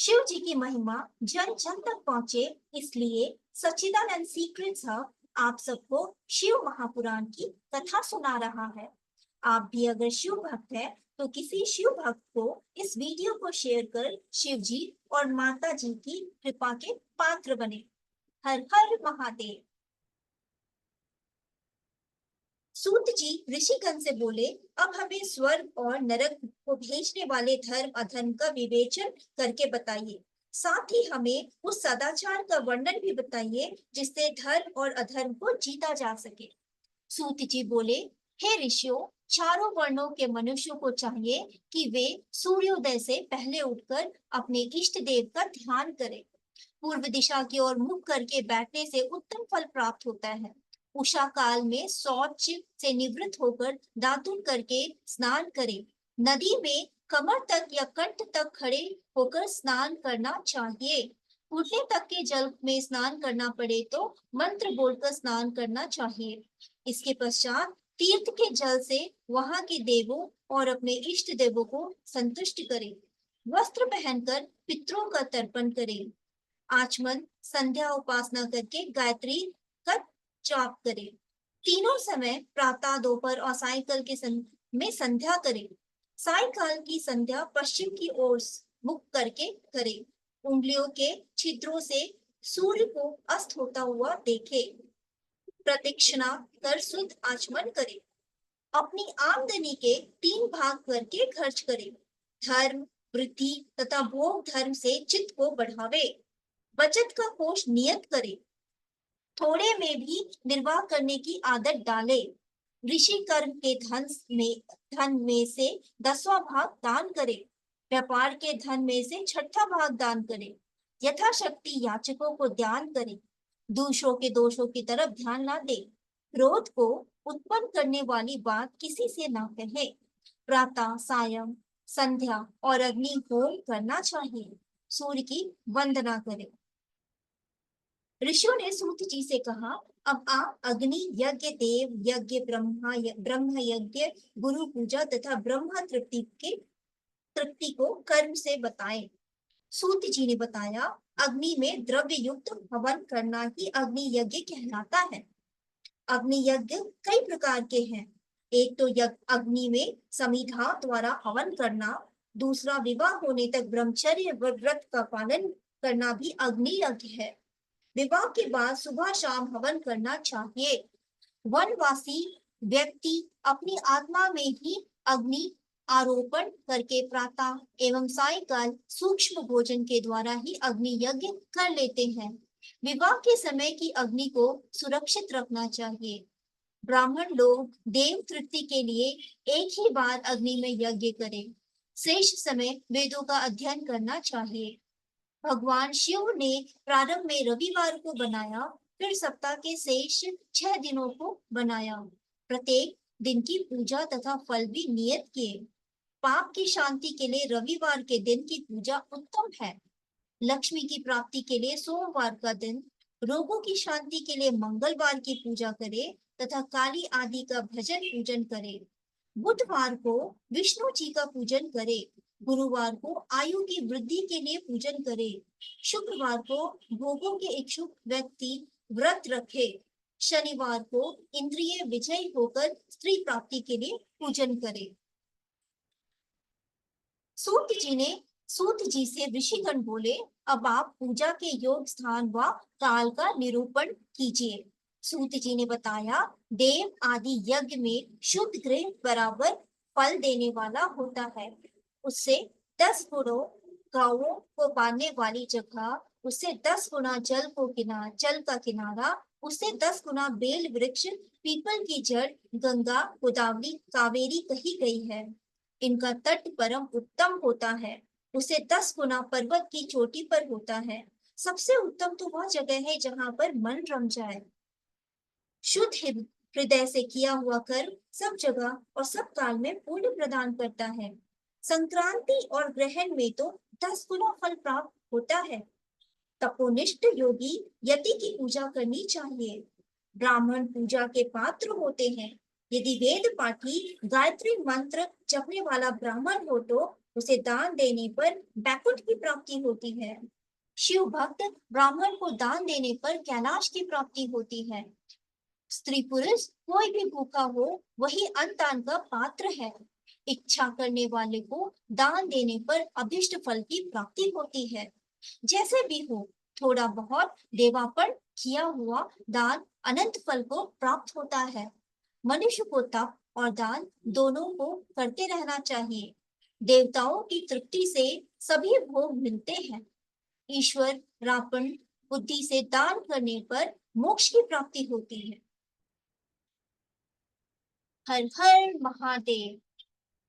शिव जी की महिमा जन जन तक पहुंचे, इसलिए सच्चिदानंद सीक्रेट्स हब आप सबको शिव महापुराण की कथा सुना रहा है। आप भी अगर शिव भक्त है तो किसी शिव भक्त को इस वीडियो को शेयर कर शिव जी और माता जी की कृपा के पात्र बने। हर हर महादेव। सूत जी ऋषिगण से बोले, अब हमें स्वर्ग और नरक को भेजने वाले धर्म अधर्म का विवेचन करके बताइए। साथ ही हमें उस सदाचार का वर्णन भी बताइए जिससे धर्म और अधर्म को जीता जा सके। सूत जी बोले, हे ऋषियों, चारों वर्णों के मनुष्यों को चाहिए कि वे सूर्योदय से पहले उठकर अपने इष्ट देव का ध्यान करें। पूर्व दिशा की ओर मुख करके बैठने से उत्तम फल प्राप्त होता है। उषा काल में शौच से निवृत्त होकर दातुन करके स्नान करें। नदी में कमर तक या कंठ तक खड़े होकर स्नान करना चाहिए। घुटने तक के जल में स्नान करना पड़े तो मंत्र बोलकर स्नान करना चाहिए। इसके पश्चात तीर्थ के जल से वहां के देवों और अपने इष्ट देवों को संतुष्ट करें। वस्त्र पहनकर पितरों का तर्पण करें। आचमन संध्या उपासना करके गायत्री का जाप करें। तीनों समय प्रातः दोपहर और सायंकाल के में संध्या करें। सायंकाल की संध्या पश्चिम की ओर मुख करके करें। उंगलियों के छिद्रों से सूर्य को अस्त होता हुआ देखे। प्रदक्षिणा कर शुद्ध आचमन करें। अपनी आमदनी के 3 भाग करके खर्च करें। धर्म, वृद्धि तथा भोग धर्म से चित्त को बढ़ावे। बचत का कोष नियत करे। थोड़े में भी निर्वाह करने की आदत डाले। ऋषि कर्म के धन में से 10वां भाग दान करे। व्यापार के धन में से 6ठा भाग दान करे। यथाशक्ति याचकों को दान करे। दूसरों के दोषों की तरफ ध्यान ना दे। क्रोध को उत्पन्न करने वाली बात किसी से ना कहे। प्रातः सायं संध्या और अग्नि होम करना चाहिए। सूर्य की वंदना करें। ऋषियों ने सूत जी से कहा, अब आप अग्नि यज्ञ, देव यज्ञ, ब्रह्म यज्ञ, गुरु पूजा तथा ब्रह्मा तृप्ति को कर्म से बताएं। सूत जी ने बताया, अग्नि में द्रव्य युक्त हवन करना ही अग्नि यज्ञ कहलाता है। अग्नि यज्ञ कई प्रकार के हैं। एक तो अग्नि में समिधा द्वारा हवन करना, दूसरा विवाह होने तक ब्रह्मचर्य व्रत का पालन करना भी अग्नि यज्ञ है। विवाह के बाद सुबह शाम हवन करना चाहिए। वनवासी व्यक्ति अपनी आत्मा में ही अग्नि आरोपण करके प्रातः एवं सायंकाल सूक्ष्म भोजन के द्वारा ही अग्नि यज्ञ कर लेते हैं। विवाह के समय की अग्नि को सुरक्षित रखना चाहिए। ब्राह्मण लोग देव तृप्ति के लिए एक ही बार अग्नि में यज्ञ करें। शेष समय वेदों का अध्ययन करना चाहिए। भगवान शिव ने प्रारंभ में रविवार को बनाया, फिर सप्ताह के शेष 6 दिनों को बनाया। प्रत्येक दिन की पूजा तथा फल भी नियत किए। पाप की शांति के लिए रविवार के दिन की पूजा उत्तम है। लक्ष्मी की प्राप्ति के लिए सोमवार का दिन, रोगों की शांति के लिए मंगलवार की पूजा करे तथा काली आदि का भजन पूजन करे। बुधवार को विष्णु जी का पूजन करे। गुरुवार को आयु की वृद्धि के लिए पूजन करे। शुक्रवार को भोगों के इच्छुक व्यक्ति व्रत रखे। शनिवार को इंद्रिय विजय होकर स्त्री प्राप्ति के लिए पूजन करे। सूत जी से ऋषिगण बोले, अब आप पूजा के योग स्थान व काल का निरूपण कीजिए। सूत जी ने बताया, देव आदि यज्ञ में शुद्ध गृह बराबर फल देने वाला होता है। उससे 10 गुणों गांवों को बांधने वाली जगह, उससे 10 गुना जल का किनारा, उससे 10 गुना बेल वृक्ष, पीपल की जड़, गंगा, गोदावरी, कावेरी कही गई है। इनका तट परम उत्तम होता है। उसे 10 गुना पर्वत की चोटी पर होता है। सबसे उत्तम तो वह जगह है जहां पर मन रम जाए। शुद्ध हृदय से किया हुआ कर्म सब जगह और सब काल में पुण्य प्रदान करता है। संक्रांति और ग्रहण में तो 10 गुना फल प्राप्त होता है। तपोनिष्ठ योगी यति की पूजा करनी चाहिए। ब्राह्मण पूजा के पात्र होते हैं। यदि वेद पाठी गायत्री मंत्र जपने वाला ब्राह्मण हो तो उसे दान देने पर बैकुंठ की प्राप्ति होती है। शिव भक्त ब्राह्मण को दान देने पर कैलाश की प्राप्ति होती है। स्त्री पुरुष कोई भी भूखा हो वही अन्न दान का पात्र है। इच्छा करने वाले को दान देने पर अभिष्ट फल की प्राप्ति होती है। जैसे भी हो, थोड़ा बहुत देवापन किया हुआ दान अनंत फल को प्राप्त होता है। मनुष्य को तप और दान दोनों को करते रहना चाहिए। देवताओं की तृप्ति से सभी भोग मिलते हैं। ईश्वर रापण बुद्धि से दान करने पर मोक्ष की प्राप्ति होती है। हर हर महादेव।